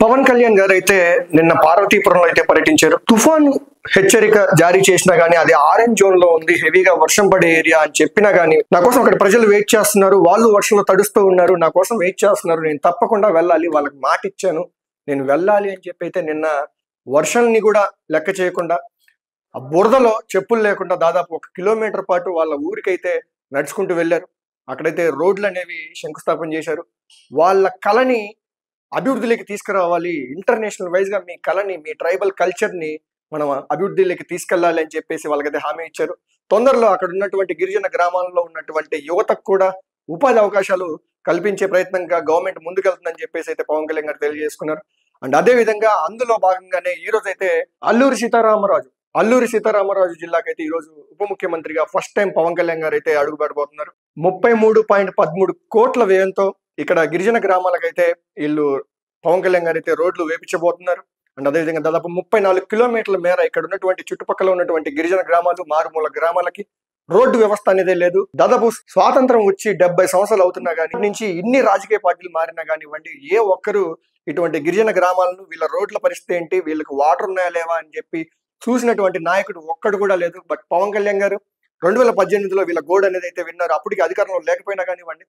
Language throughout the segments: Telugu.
పవన్ కళ్యాణ్ గారు అయితే నిన్న పార్వతీపురంలో అయితే పర్యటించారు. తుఫాను హెచ్చరిక జారీ చేసినా గానీ అది ఆరెంజ్ జోన్ లో ఉంది, హెవీగా వర్షం పడే ఏరియా అని చెప్పినా గానీ నా కోసం అక్కడ ప్రజలు వెయిట్ చేస్తున్నారు, వాళ్ళు వర్షంలో తడుస్తూ ఉన్నారు, నా కోసం వెయిట్ చేస్తున్నారు, నేను తప్పకుండా వెళ్ళాలి, వాళ్ళకి మాట ఇచ్చాను, నేను వెళ్ళాలి అని చెప్పి అయితే నిన్న వర్షాన్ని కూడా లెక్క చేయకుండా ఆ బురదలో చెప్పులు లేకుండా దాదాపు 1 కిలోమీటర్ పాటు వాళ్ళ ఊరికైతే నడుచుకుంటూ వెళ్ళారు. అక్కడైతే రోడ్లు అనేవి శంకుస్థాపన చేశారు. వాళ్ళ కళని అభివృద్ధిలోకి తీసుకురావాలి, ఇంటర్నేషనల్ వైజ్ గా మీ కళని, మీ ట్రైబల్ కల్చర్ ని మనం అభివృద్ధిలోకి తీసుకెళ్లాలి అని చెప్పేసి వాళ్ళకైతే హామీ ఇచ్చారు. తొందరలో అక్కడ ఉన్నటువంటి గిరిజన గ్రామాల్లో ఉన్నటువంటి యువతకు కూడా ఉపాధి అవకాశాలు కల్పించే ప్రయత్నంగా గవర్నమెంట్ ముందుకెళ్తుందని చెప్పేసి అయితే పవన్ కళ్యాణ్ గారు తెలియజేసుకున్నారు. అండ్ అదే విధంగా అందులో భాగంగానే ఈ రోజు అయితే అల్లూరి సీతారామరాజు జిల్లాకైతే ఈ రోజు ఉప ముఖ్యమంత్రిగా ఫస్ట్ టైం పవన్ కళ్యాణ్ గారు అయితే అడుగు పెట్టబోతున్నారు. 33.13 కోట్ల వ్యయంతో ఇక్కడ గిరిజన గ్రామాలకైతే వీళ్ళు పవన్ కళ్యాణ్ గారు అయితే రోడ్లు వేపించబోతున్నారు. అండ్ అదేవిధంగా దాదాపు 34 కిలోమీటర్ల మేర ఇక్కడ ఉన్నటువంటి చుట్టుపక్కల ఉన్నటువంటి గిరిజన గ్రామాలు, మారుమూల గ్రామాలకి రోడ్డు వ్యవస్థ అనేదే లేదు. దాదాపు స్వాతంత్రం వచ్చి 70 సంవత్సరాలు అవుతున్నా కానీ నుంచి ఇన్ని రాజకీయ పార్టీలు మారినా కానివ్వండి, ఏ ఒక్కరు ఇటువంటి గిరిజన గ్రామాలను వీళ్ళ రోడ్ల పరిస్థితి ఏంటి, వీళ్ళకి వాటర్ ఉన్నాయా లేవా అని చెప్పి చూసినటువంటి నాయకుడు ఒక్కడు కూడా లేదు. బట్ పవన్ కళ్యాణ్ గారు 2018లో వీళ్ళ గోడు అనేది అయితే విన్నారు. అప్పటికి అధికారంలో లేకపోయినా కానివ్వండి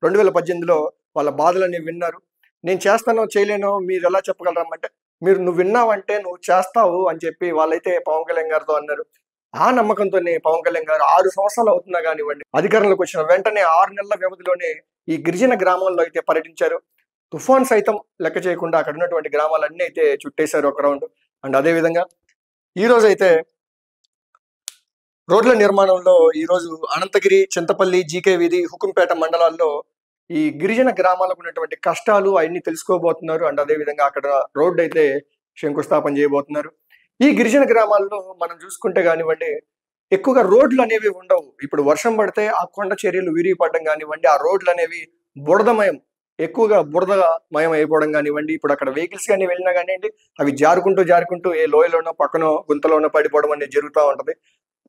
2018లో వాళ్ళ బాధలన్నీ విన్నారు. నేను చేస్తానో చేయలేనో మీరు ఎలా చెప్పగలరమ్మంటే, నువ్వు విన్నావంటే నువ్వు చేస్తావు అని చెప్పి వాళ్ళైతే పవన్ కళ్యాణ్ గారితో అన్నారు. ఆ నమ్మకంతోనే పవన్ కళ్యాణ్ గారు 6 సంవత్సరాలు అవుతున్నా కానివ్వండి అధికారంలోకి వచ్చిన వెంటనే 6 నెలల వ్యవధిలోనే ఈ గిరిజన గ్రామాల్లో అయితే పర్యటించారు. తుఫాన్ సైతం లెక్క చేయకుండా అక్కడ ఉన్నటువంటి గ్రామాలన్నీ అయితే చుట్టేశారు ఒక రౌండ్. అండ్ అదే విధంగా ఈ రోజు అయితే రోడ్ల నిర్మాణంలో ఈ రోజు అనంతగిరి, చింతపల్లి, జీకే వీధి, హుకుంపేట మండలాల్లో ఈ గిరిజన గ్రామాలకు ఉన్నటువంటి కష్టాలు అవన్నీ తెలుసుకోబోతున్నారు. అండ్ అదే విధంగా అక్కడ రోడ్డు అయితే శంకుస్థాపన చేయబోతున్నారు. ఈ గిరిజన గ్రామాల్లో మనం చూసుకుంటే కానివ్వండి ఎక్కువగా రోడ్లు అనేవి ఉండవు. ఇప్పుడు వర్షం పడితే ఆ కొండ చర్యలు విరిగిపడడం కానివ్వండి, ఆ రోడ్లు అనేవి బురదమయం, ఎక్కువగా బురదమయం అయిపోవడం కానివ్వండి, ఇప్పుడు అక్కడ వెహికల్స్ కానీ వెళ్ళినా కానివ్వండి అవి జారుకుంటూ ఏ లోయలోనో పక్కనో గుంతలోనో పడిపోవడం అనేది జరుగుతూ ఉంటది.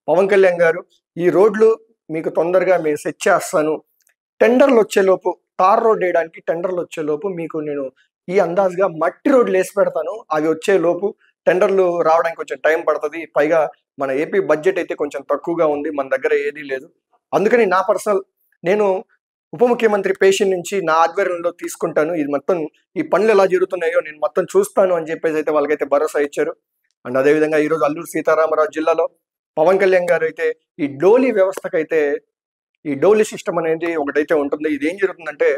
పవన్ కళ్యాణ్ గారు ఈ రోడ్లు మీకు తొందరగా మేము సెట్ చేస్తాను, టెండర్లు వచ్చేలోపు, తార్ రోడ్ వేయడానికి టెండర్లు వచ్చేలోపు మీకు నేను ఈ అందాజుగా మట్టి రోడ్లు వేసి పెడతాను, అవి వచ్చేలోపు టెండర్లు రావడానికి కొంచెం టైం పడుతుంది, పైగా మన ఏపీ బడ్జెట్ అయితే కొంచెం తక్కువగా ఉంది, మన దగ్గర ఏదీ లేదు, అందుకని నేను ఉప ముఖ్యమంత్రి పేషెంట్ నుంచి నా ఆధ్వర్యంలో తీసుకుంటాను, ఇది మొత్తం ఈ పనులు ఎలా జరుగుతున్నాయో నేను మొత్తం చూస్తాను అని చెప్పేసి అయితే వాళ్ళకైతే భరోసా ఇచ్చారు. అండ్ అదేవిధంగా ఈరోజు అల్లూరు సీతారామరాజు జిల్లాలో పవన్ కళ్యాణ్ గారు అయితే ఈ డోలీ వ్యవస్థకైతే, ఈ డోలీ సిస్టమ్ అనేది ఒకటైతే ఉంటుంది. ఇది ఏం జరుగుతుందంటే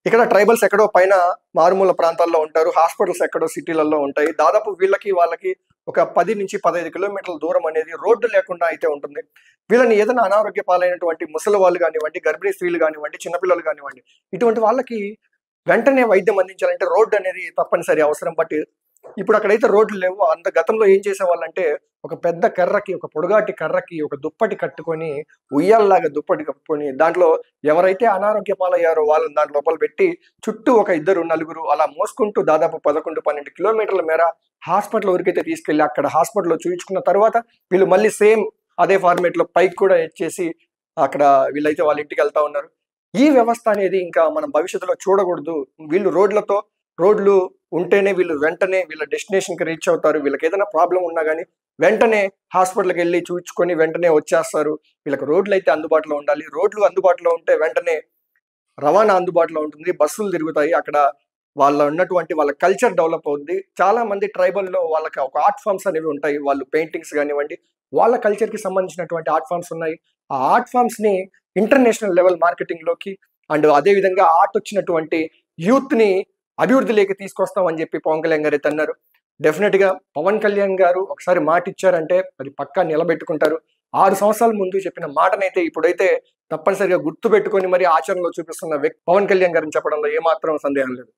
ఇక్కడ ట్రైబల్స్ ఎక్కడో పైన మారుమూల ప్రాంతాల్లో ఉంటారు, హాస్పిటల్స్ ఎక్కడో సిటీలలో ఉంటాయి, దాదాపు వాళ్ళకి ఒక 10 నుంచి 15 కిలోమీటర్ల దూరం అనేది రోడ్డు లేకుండా అయితే ఉంటుంది. వీళ్ళని ఏదైనా అనారోగ్య పాలైనటువంటి ముసలి వాళ్ళు కానివ్వండి, గర్భిణీ స్త్రీలు కానివ్వండి, చిన్నపిల్లలు కానివ్వండి, ఇటువంటి వాళ్ళకి వెంటనే వైద్యం అందించాలంటే రోడ్డు అనేది తప్పనిసరి అవసరం. బట్ ఇప్పుడు అక్కడైతే రోడ్లు లేవు. అంత గతంలో ఏం చేసేవాళ్ళంటే ఒక పెద్ద కర్రకి, ఒక పొడుగాటి కర్రకి ఒక దుప్పటి కట్టుకొని, ఉయ్యాలలాగా దుప్పటి కప్పుకొని దాంట్లో ఎవరైతే అనారోగ్య పాలయ్యారో వాళ్ళని దాంట్లో లోపల పెట్టి చుట్టూ ఒక 2, 4 అలా మోసుకుంటూ దాదాపు 11, 12 కిలోమీటర్ల మేర హాస్పిటల్ వరకైతే తీసుకెళ్లి అక్కడ హాస్పిటల్లో చూయించుకున్న తర్వాత వీళ్ళు మళ్ళీ సేమ్ అదే ఫార్మేట్ లో పైకి కూడా ఎచ్చేసి అక్కడ వీళ్ళైతే వాళ్ళ ఇంటికి వెళ్తా ఉన్నారు. ఈ వ్యవస్థ అనేది ఇంకా మనం భవిష్యత్తులో చూడకూడదు. వీళ్ళు రోడ్లు ఉంటేనే వీళ్ళు వెంటనే వీళ్ళ డెస్టినేషన్ కి రీచ్ అవుతారు. వీళ్ళకి ఏదైనా ప్రాబ్లం ఉన్నా కానీ వెంటనే హాస్పిటల్కి వెళ్ళి చూపించుకొని వెంటనే వచ్చేస్తారు. వీళ్ళకి రోడ్లు అయితే అందుబాటులో ఉండాలి. రోడ్లు అందుబాటులో ఉంటే వెంటనే రవాణా అందుబాటులో ఉంటుంది, బస్సులు తిరుగుతాయి, అక్కడ వాళ్ళ కల్చర్ డెవలప్ అవుద్ది. చాలా మంది ట్రైబల్లో వాళ్ళకి ఒక ఆర్ట్ ఫామ్స్ అనేవి ఉంటాయి, వాళ్ళు పెయింటింగ్స్ కానివ్వండి, వాళ్ళ కల్చర్ కి సంబంధించినటువంటి ఆర్ట్ ఫామ్స్ ఉన్నాయి. ఆ ఆర్ట్ ఫామ్స్ ని ఇంటర్నేషనల్ లెవెల్ మార్కెటింగ్ లోకి, అండ్ అదే విధంగా ఆర్ట్ వచ్చినటువంటి యూత్ ని అభివృద్ధిలోకి తీసుకొస్తామని చెప్పి పవన్ కళ్యాణ్ గారు అయితే అన్నారు. డెఫినెట్ గా పవన్ కళ్యాణ్ గారు ఒకసారి మాట ఇచ్చారంటే అది పక్కా నిలబెట్టుకుంటారు. 6 సంవత్సరాల ముందు చెప్పిన మాటనైతే ఇప్పుడైతే తప్పనిసరిగా గుర్తు పెట్టుకొని మరి ఆచరణలో చూపిస్తున్న వ్యక్తి పవన్ కళ్యాణ్ గారిని చెప్పడంలో ఏమాత్రం సందేహం లేదు.